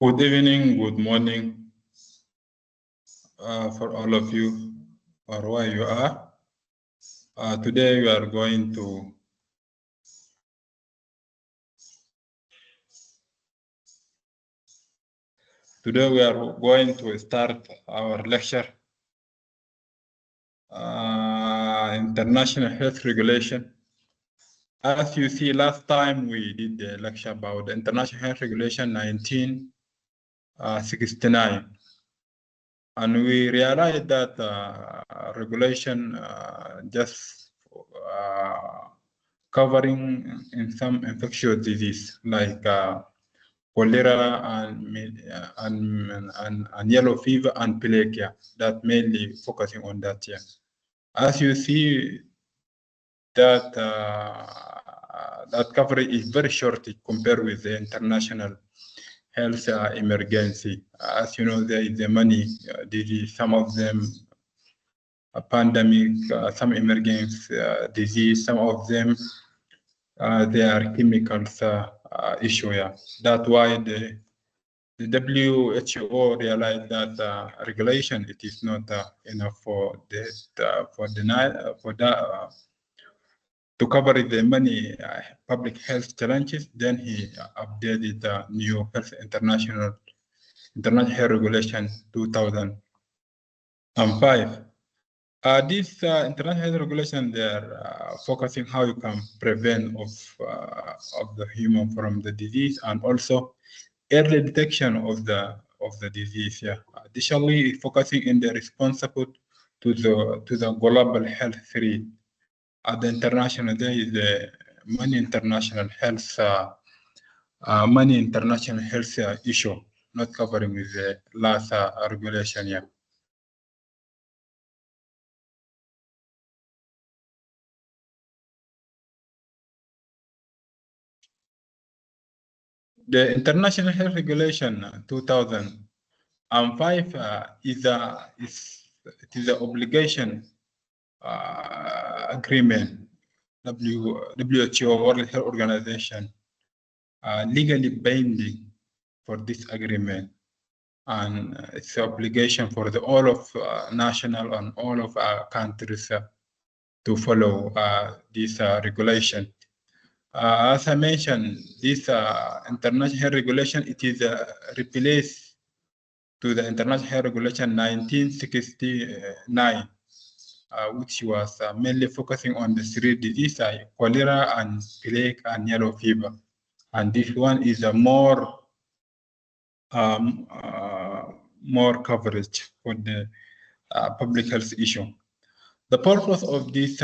Good evening, good morning for all of you, or where you are. Today we are going to start our lecture, International Health Regulation. As you see, last time we did the lecture about the International Health Regulation 1969. And we realized that regulation just covering in some infectious disease like cholera and yellow fever and plague, that mainly focusing on that. As you see, that that coverage is very short compared with the international health emergency. As you know, there is the many disease, some of them a pandemic, some emergency disease, some of them they are chemicals issue. That's why the WHO realized that regulation it is not enough for to cover the many public health challenges. Then he updated the new international health regulation 2005. This international health regulation, they are focusing how you can prevent of the human from the disease and also early detection of the disease. Additionally, focusing in the responsible to the global health threat. At the international, there is the many international health issue not covering with the last regulation. The International Health Regulation 2005 is an obligation agreement. WHO World Health Organization legally binding for this agreement, and it's an obligation for all of national and all of our countries to follow this regulation. As I mentioned, this international regulation, it is replaced to the international regulation 1969, which was mainly focusing on the three diseases, cholera and plague and yellow fever. And this one is a more coverage for the public health issue. The purpose of this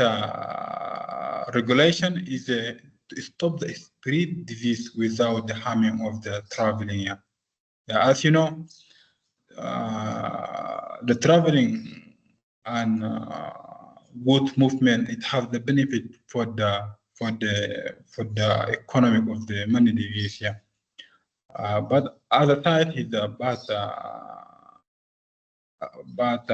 regulation is to stop the spread disease without the harming of the traveling. As you know, the traveling and good movement, it has the benefit for the economic of the many disease. But other side is a bad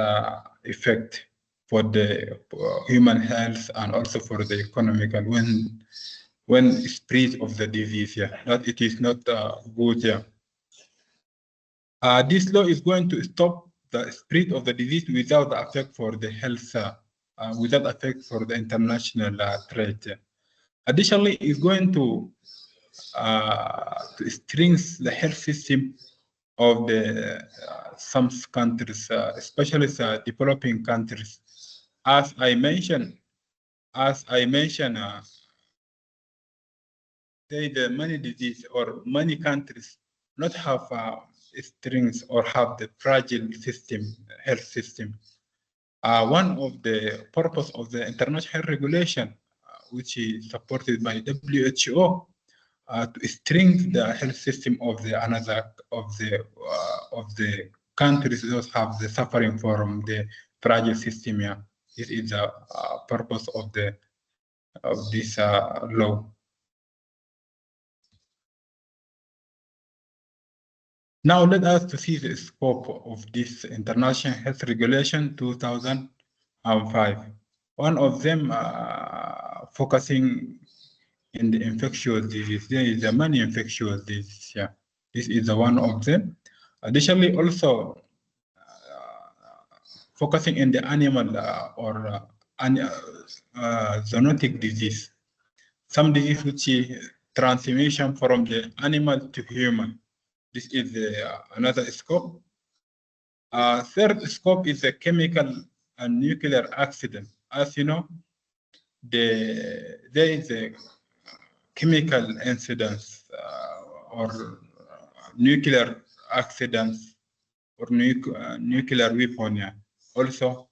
effect for the human health and also for the economical when spread of the disease. That it is not good. This law is going to stop the spread of the disease without effect for the health, without effect for the international trade. Additionally, it's going to strengthen the health system of the some countries, especially developing countries. As I mentioned, the many disease or many countries not have strength or have the fragile health system. One of the purpose of the international health regulation, which is supported by WHO, to strengthen the health system of the countries that have the suffering from the fragile system. This is the purpose of this law. Now let us to see the scope of this International Health Regulation 2005. One of them focusing in the infectious disease. There is a many infectious diseases. This is the one of them. Additionally, also focusing in the animal or zoonotic disease. Some disease which is transmission from the animal to human. This is another scope. Third scope is a chemical and nuclear accident. As you know, there is a chemical incidents or nuclear accidents or nuclear weapon. Yeah. Also,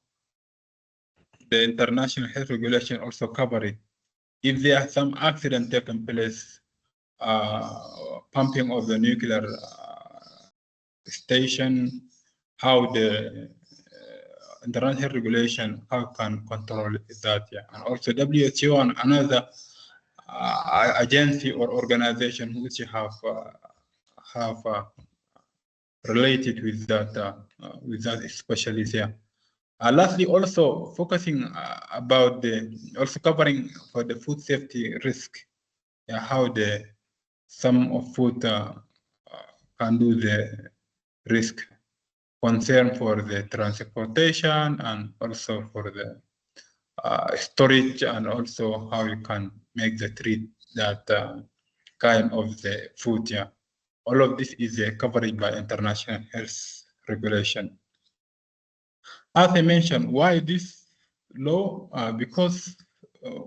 the international health regulation also cover it. If there are some accident taking place, pumping of the nuclear station, how the international regulation, how can control that, yeah. And also WHO and another agency or organization which have related with that specialist, yeah. Lastly, also focusing about also covering for the food safety risk, yeah, how the some of food can do the risk concern for the transportation and also for the storage, and also how you can make the treat that kind of the food. Yeah, all of this is covered by international health regulation. As I mentioned, why this law? Because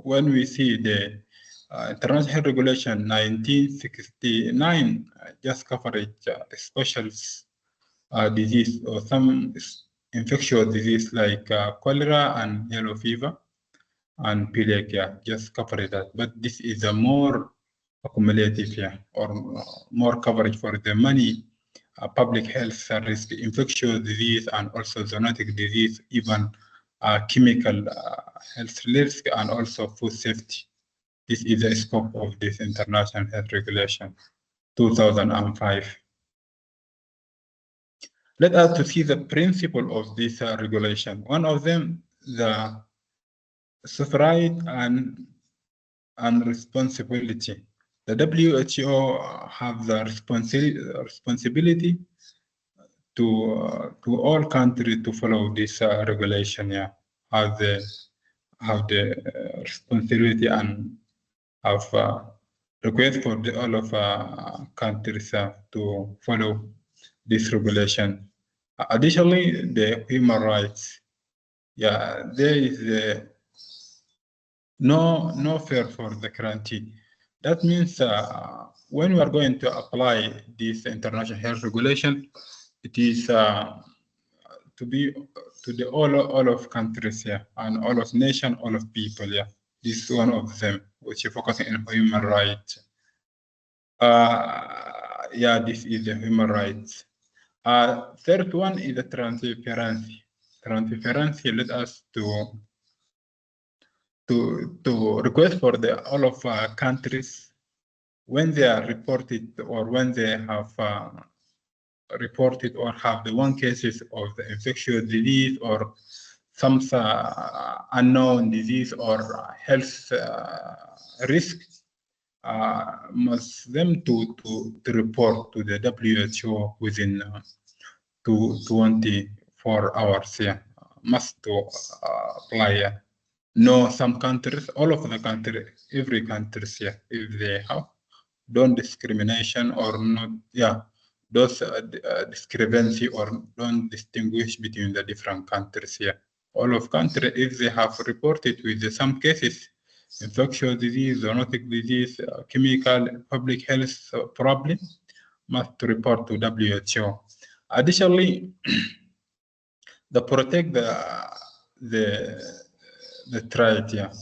when we see the international regulation 1969 just covered special disease or some infectious disease like cholera and yellow fever and pediatric, just covered that. But this is a more accumulative, yeah, or more coverage for the many public health risk, infectious disease, and also zoonotic disease, even chemical health risk, and also food safety. This is the scope of this international health regulation, 2005. Let us to see the principle of this regulation. One of them, the right and responsibility. The WHO have the responsibility to all countries to follow this regulation. Yeah, have the responsibility and have request for all of countries to follow this regulation. Additionally, the human rights. Yeah, there is no fear for the guarantee. That means when we are going to apply this international health regulation, it is to be to the all of countries here, and all of nation, all of people. Yeah, this is one of them which is focusing on human rights. Yeah, this is the human rights. Third one is the transparency. Transparency let us to request for the all of countries when they are reported or when they have reported or have the one cases of the infectious disease or some unknown disease or health risk, must them to report to the WHO within 24 hours. Yeah, must to apply. No, some countries, all of the country, every country, yeah, if they have don't discrimination or not, yeah, those discrepancy or don't distinguish between the different countries here. All of countries, if they have reported with some cases, infectious disease, zoonotic disease, chemical, public health problem, must report to WHO. Additionally, the protect the trade, yeah.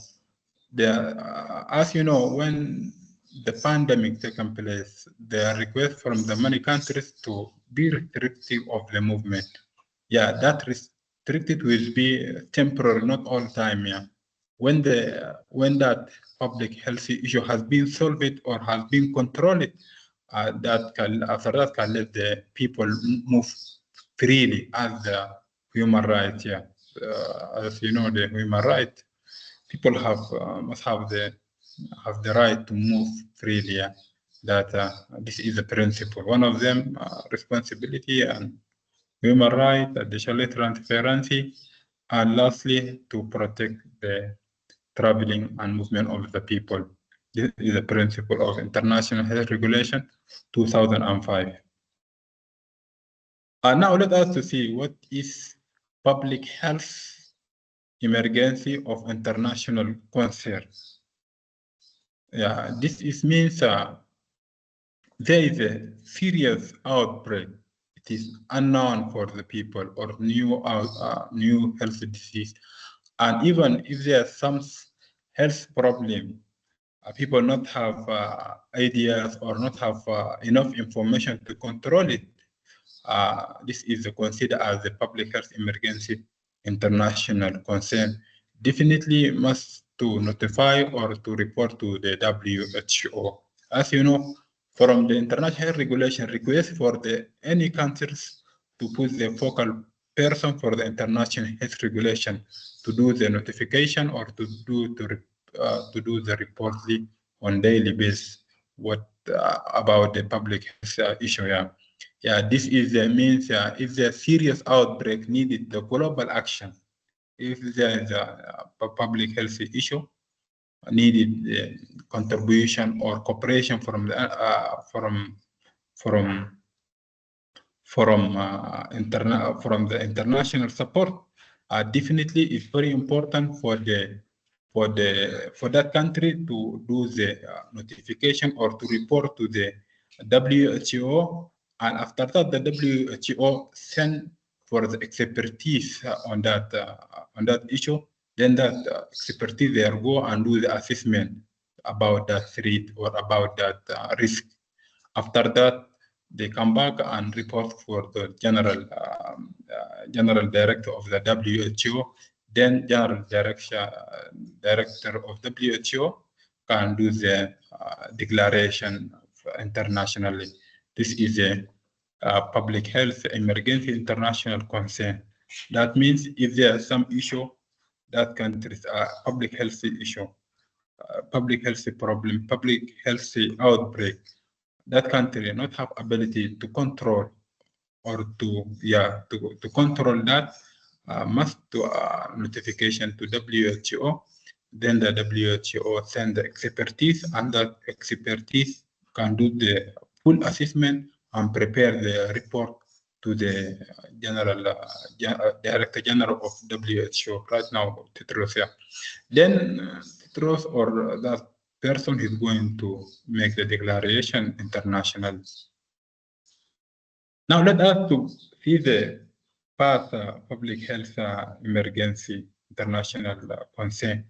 As you know, when the pandemic taken place, there are requests from the many countries to be restrictive of the movement. Yeah, that restricted will be temporary, not all time. Yeah, when that public health issue has been solved or has been controlled, that can after that can let the people move freely as the human right. Yeah, as you know, the human right, people have must have the right to move freely. Yeah. that this is a principle. One of them, responsibility and human rights, additional transparency, and lastly, to protect the traveling and movement of the people. This is the principle of International Health Regulation 2005. Now let us to see what is public health emergency of international concern. Yeah, this means there is a serious outbreak. It is unknown for the people or new health disease, and even if there are some health problem, people not have ideas or not have enough information to control it. This is considered as a public health emergency international concern. Definitely must to notify or to report to the WHO. As you know, from the international regulation request for any countries to put the focal person for the international health regulation to do the notification or to do the reporting on daily basis what about the public health issue. Yeah, this is means if there's a serious outbreak needed the global action. If there is a public health issue needed contribution or cooperation from the from from the international support, definitely is very important for that country to do the notification or to report to the WHO, and after that the WHO send for the expertise on that issue. Then that expertise there go and do the assessment about that threat or about that risk. After that, they come back and report for the general director of the WHO. Then general director of WHO can do the declaration internationally. This is a public health emergency international concern. That means if there is some issue that countries public health issue, public health problem, public health outbreak, that country not have ability to control or to control that, must to notification to WHO. Then the WHO send the expertise, and that expertise can do the full assessment and prepare the report to the Director General of WHO right now, Tedros. Then Tedros or that person is going to make the declaration international. Now let us to see the past public health emergency international concern.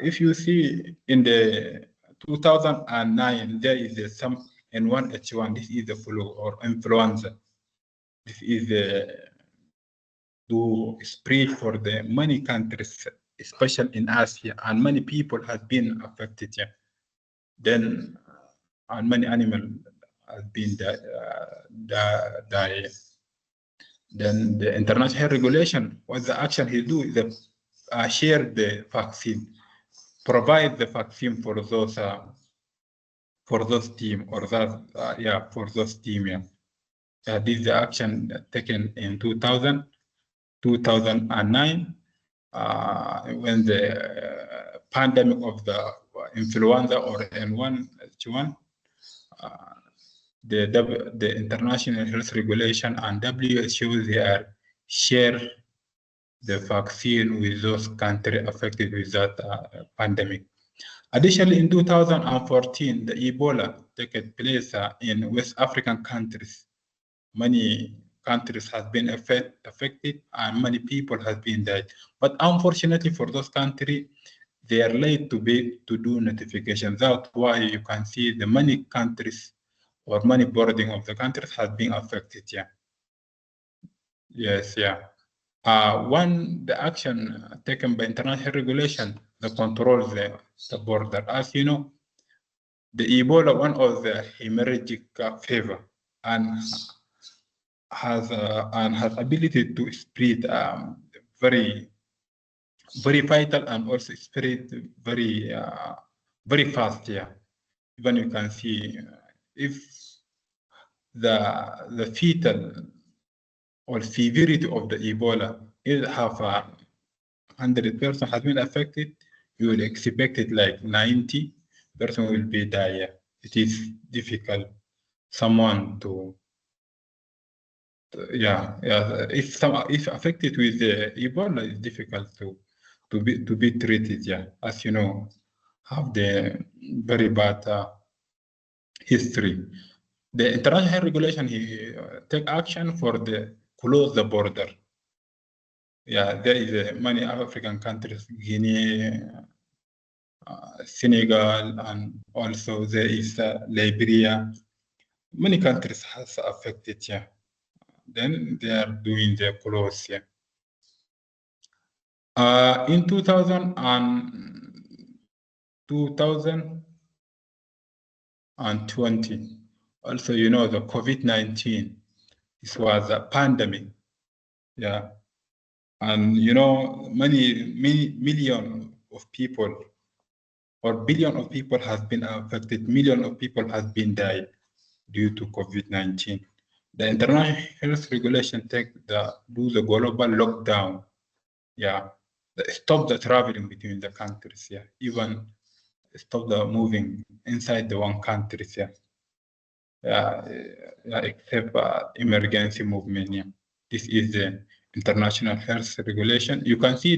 If you see in the 2009, there is some N1H1. This is the flu or influenza. This is to spread for the many countries, especially in Asia, and many people have been affected. Yeah. Then, and many animals have been died. Then the international regulation, what the action he do is share the vaccine, provide the vaccine for those team or that for those team. Yeah. This is the action taken in 2009 when the pandemic of the influenza or N1H1. The international health regulation and WHO, they are share the vaccine with those countries affected with that pandemic. Additionally, in 2014, the Ebola took place in West African countries. Many countries have been affected and many people have been died. But unfortunately for those countries, they are late to do notification. That's why you can see the many countries or many boarding of the countries has been affected. Yeah. Yes. Yeah. The action taken by international regulation that controls the border. As you know, the Ebola, one of the hemorrhagic fever, and has ability to spread very vital and also spread very fast. Yeah. Even you can see if the fetal or severity of the Ebola is half 100% has been affected, you will expect it like 90% will be die. It is difficult someone to if affected with Ebola, it's difficult to be treated. Yeah, as you know, have the very bad history. The international regulation take action for the close the border. Yeah, there is many African countries, Guinea, Senegal, and also there is Liberia. Many countries has affected. Yeah, then they are doing the close. Yeah. In 2020, also, you know, the COVID-19, this was a pandemic. Yeah. And, you know, many million of people or billion of people has been affected, million of people has been died due to COVID-19. The international health regulation do the global lockdown. Yeah. Stop the traveling between the countries. Yeah. Even stop the moving inside the one country. Yeah. Except emergency movement. Yeah. This is the international health regulation. You can see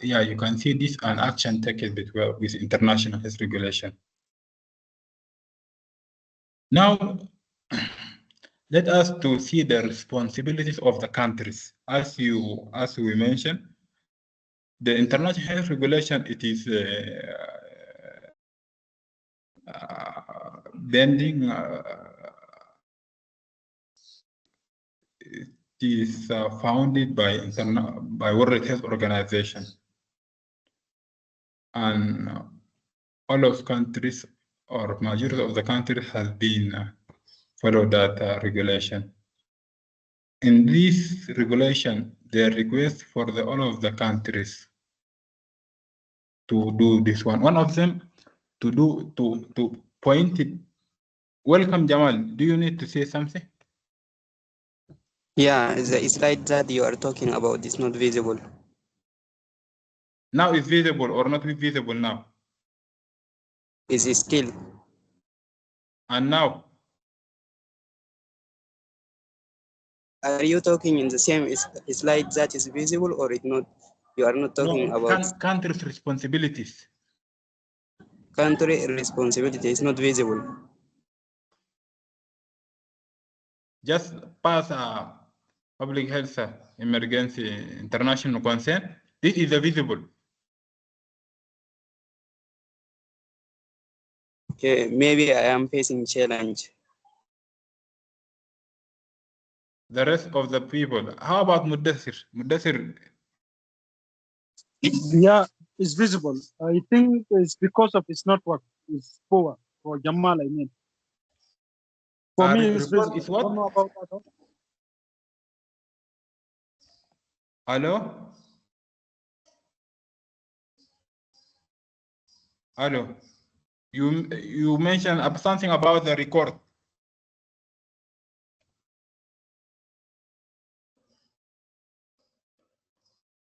you can see this an action taken with international health regulation. Now, let us to see the responsibilities of the countries. As we mentioned, the international health regulation, it is bending. It is founded by World Health Organization, and all of countries or majority of the countries has been follow that regulation. In this regulation, they request for all of the countries to do this one. One of them to point it. Welcome, Jamal. Do you need to say something? Yeah, the slide that you are talking about is not visible. Now it's visible or not visible now? Is still. And now? Are you talking in the same slide that is visible or it not? You are not talking about country's responsibilities. Country responsibility is not visible. Just pass a public health emergency international concern. This is visible. Okay, maybe I am facing challenge. The rest of the people. How about Mudassir? Mudassir. Yeah, it's visible. I think it's because of its network. It's poor for Jamal, I mean. For me, it's visible. Is what? I don't know about that. Hello? Hello? You mentioned something about the record.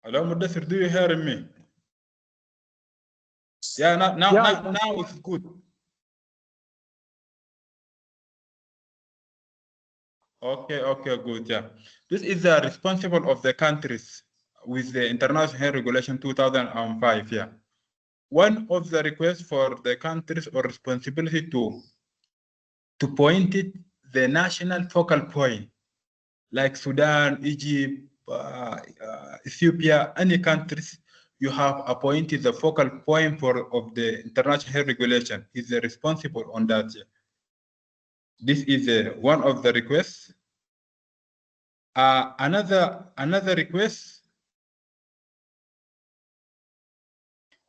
Hello, Mudassir, do you hear me? Yeah, now it's good. Okay, good. Yeah, this is the responsible of the countries with the international health regulation 2005. Yeah, one of the requests for the countries or responsibility to point it the national focal point, like Sudan, Egypt, Ethiopia, any countries. You have appointed the focal point of the international health regulation. Is responsible on that. Yeah. This is one of the requests. Another request.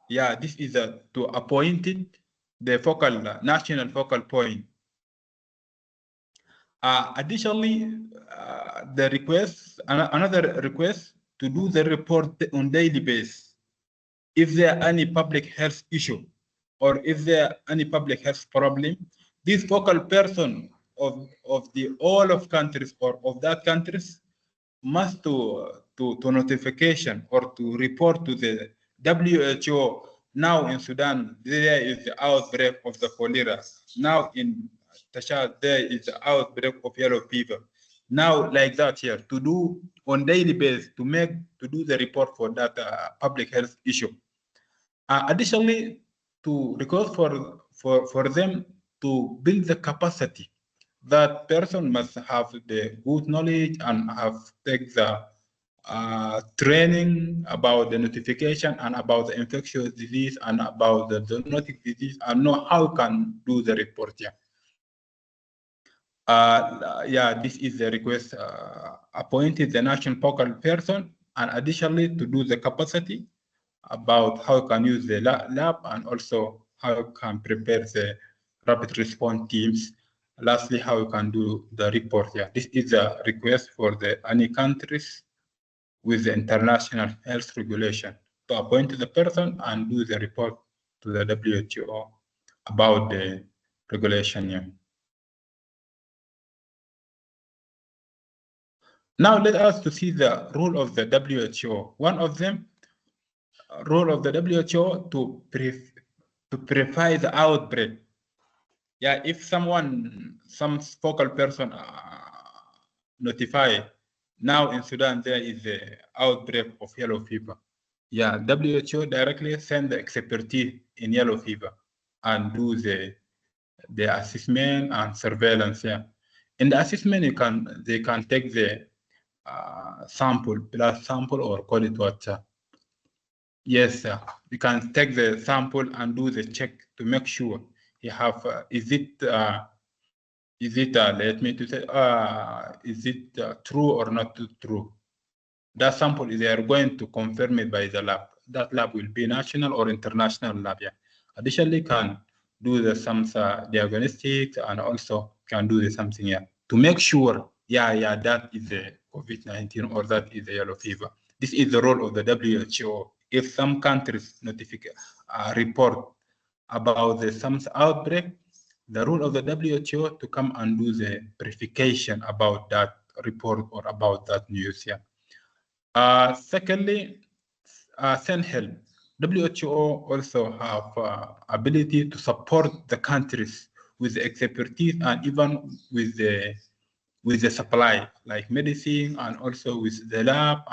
Yeah, this is to appoint the national focal point. Additionally, the request, another request to do the report on daily basis. If there are any public health issue or is there any public health problem, this focal person of the all of countries or of that countries must to notification or to report to the WHO. Now in Sudan, there is the outbreak of the cholera. Now in Tashad, there is the outbreak of yellow fever. Now, like that here, to do on daily basis, to do the report for that public health issue. Additionally, to record for them to build the capacity. That person must have the good knowledge and have take the training about the notification and about the infectious disease and about the zoonotic disease and know how can do the report. Yeah, this is the request. Appointed the national focal person and additionally to do the capacity about how you can use the lab and also how you can prepare the rapid response teams. Lastly, how you can do the report. Yeah, this is a request for the any countries with the international health regulation to appoint the person and do the report to the WHO about the regulation. Yeah. Now let us to see the role of the WHO. One of them, role of the WHO to purify the outbreak. Yeah, if some focal person notify now in Sudan there is an outbreak of yellow fever. Yeah, WHO directly send the expertise in yellow fever and do the assessment and surveillance. Yeah, in the assessment they can take the sample, blood sample or call it what. Yes, sir. You can take the sample and do the check to make sure you have. Is it let me to say is it true or not true? That sample they are going to confirm it by the lab. That lab will be national or international lab. Yeah. Additionally, can do the some diagnostics and also can do the something to make sure that is the COVID-19 or that is the yellow fever. This is the role of the WHO. If some countries report about the some outbreak, the role of the WHO to come and do the verification about that report or about that news. Yeah. Secondly, send help. WHO also have ability to support the countries with the expertise and even with the supply like medicine and also with the lab